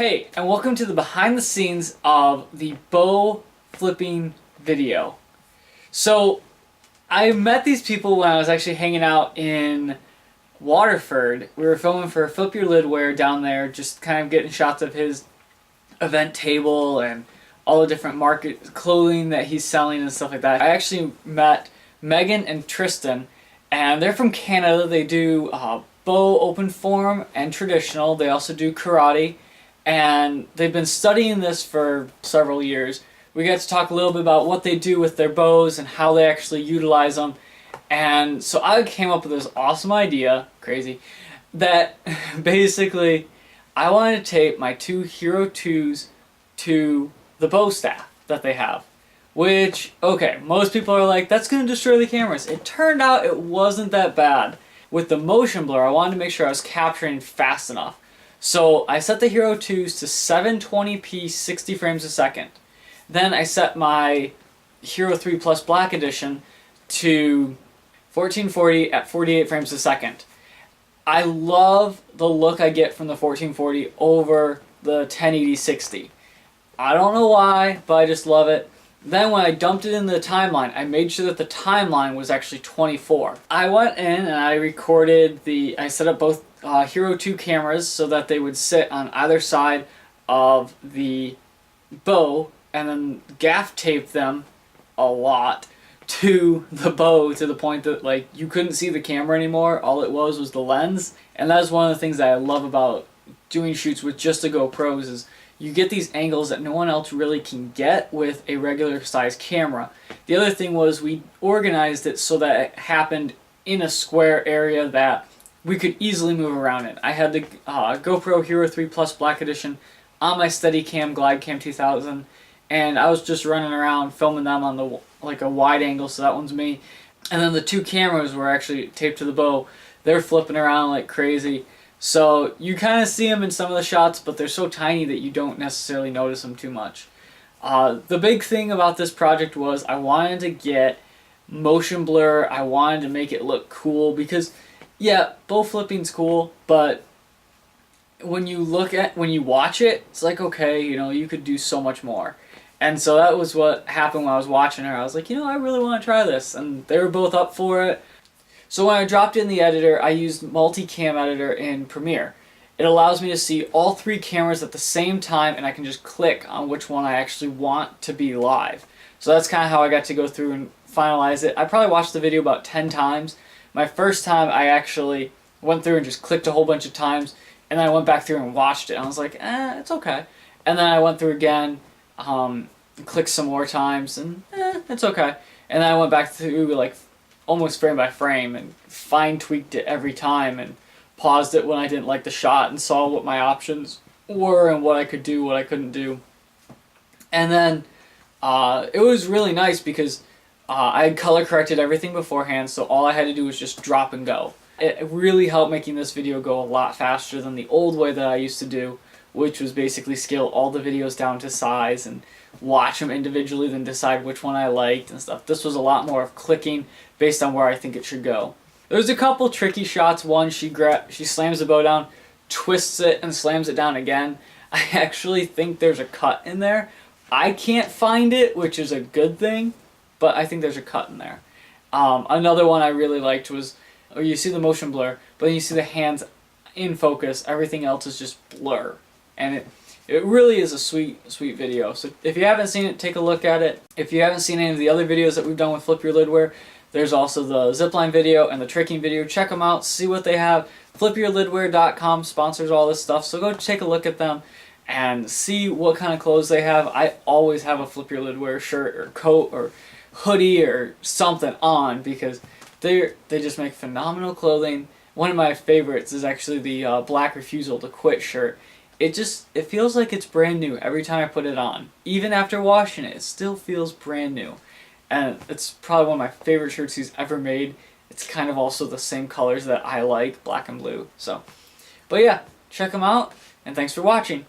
Hey, and welcome to the behind the scenes of the bow flipping video. So, I met these people when I was actually hanging out in Waterford. We were filming for Flip Your Lidwear down there, just kind of getting shots of his event table and all the different market clothing that he's selling and stuff like that. I actually met Megan and Tristan, and they're from Canada. They do bow open form and traditional. They also do karate. And they've been studying this for several years. We got to talk a little bit about what they do with their bows and how they actually utilize them. And so I came up with this awesome idea, crazy, that basically I wanted to tape my two Hero 2s to the bow staff that they have. Which, okay, most people are like, that's going to destroy the cameras. It turned out it wasn't that bad. With the motion blur, I wanted to make sure I was capturing fast enough. So I set the Hero 2s to 720p 60 frames a second. Then I set my Hero 3 Plus Black Edition to 1440 at 48 frames a second. I love the look I get from the 1440 over the 1080-60. I don't know why, but I just love it. Then when I dumped it in the timeline, I made sure that the timeline was actually 24. I went in and I set up both Hero 2 cameras so that they would sit on either side of the bow, and then gaff taped them a lot to the bow to the point that like you couldn't see the camera anymore. All it was the lens, and that is one of the things that I love about doing shoots with just the GoPros is you get these angles that no one else really can get with a regular size camera. The other thing was we organized it so that it happened in a square area that we could easily move around in. I had the GoPro Hero 3 Plus Black Edition on my Steadicam GlideCam 2000, and I was just running around filming them on the a wide angle, so that one's me. And then the two cameras were actually taped to the bow. They're flipping around like crazy. So you kind of see them in some of the shots, but they're so tiny that you don't necessarily notice them too much. The big thing about this project was I wanted to get motion blur. I wanted to make it look cool because, yeah, bow flipping's cool, but when you watch it, it's like, okay, you could do so much more. And so that was what happened when I was watching her. I was like, I really want to try this, and they were both up for it. So when I dropped in the editor, I used multicam editor in Premiere. It allows me to see all three cameras at the same time, and I can just click on which one I actually want to be live. So that's kind of how I got to go through and finalize it. I probably watched the video about 10 times. My first time I actually went through and just clicked a whole bunch of times, and then I went back through and watched it, and I was like, it's okay. And then I went through again, clicked some more times, and it's okay. And then I went back through like almost frame by frame and fine tweaked it every time and paused it when I didn't like the shot and saw what my options were and what I could do, what I couldn't do. And then it was really nice because I had color corrected everything beforehand, so all I had to do was just drop and go. It really helped making this video go a lot faster than the old way that I used to do, which was basically scale all the videos down to size and watch them individually, then decide which one I liked and stuff. This was a lot more of clicking based on where I think it should go. There's a couple tricky shots. One, she slams the bow down, twists it, and slams it down again. I actually think there's a cut in there. I can't find it, which is a good thing, but I think there's a cut in there. Another one I really liked was, you see the motion blur, but then you see the hands in focus. Everything else is just blur. And it really is a sweet video. So if you haven't seen it, take a look at it. If you haven't seen any of the other videos that we've done with Flip Your Lidwear, there's also the zipline video and the tricking video. Check them out, see what they have. FlipYourLidwear.com sponsors all this stuff, so go take a look at them and see what kind of clothes they have. I always have a Flip Your Lidwear shirt or coat or hoodie or something on because they just make phenomenal clothing. One of my favorites is actually the Black Refusal to Quit shirt. It feels like it's brand new every time I put it on. Even after washing it, it still feels brand new. And it's probably one of my favorite shirts he's ever made. It's kind of also the same colors that I like, black and blue. But yeah, check them out, and thanks for watching.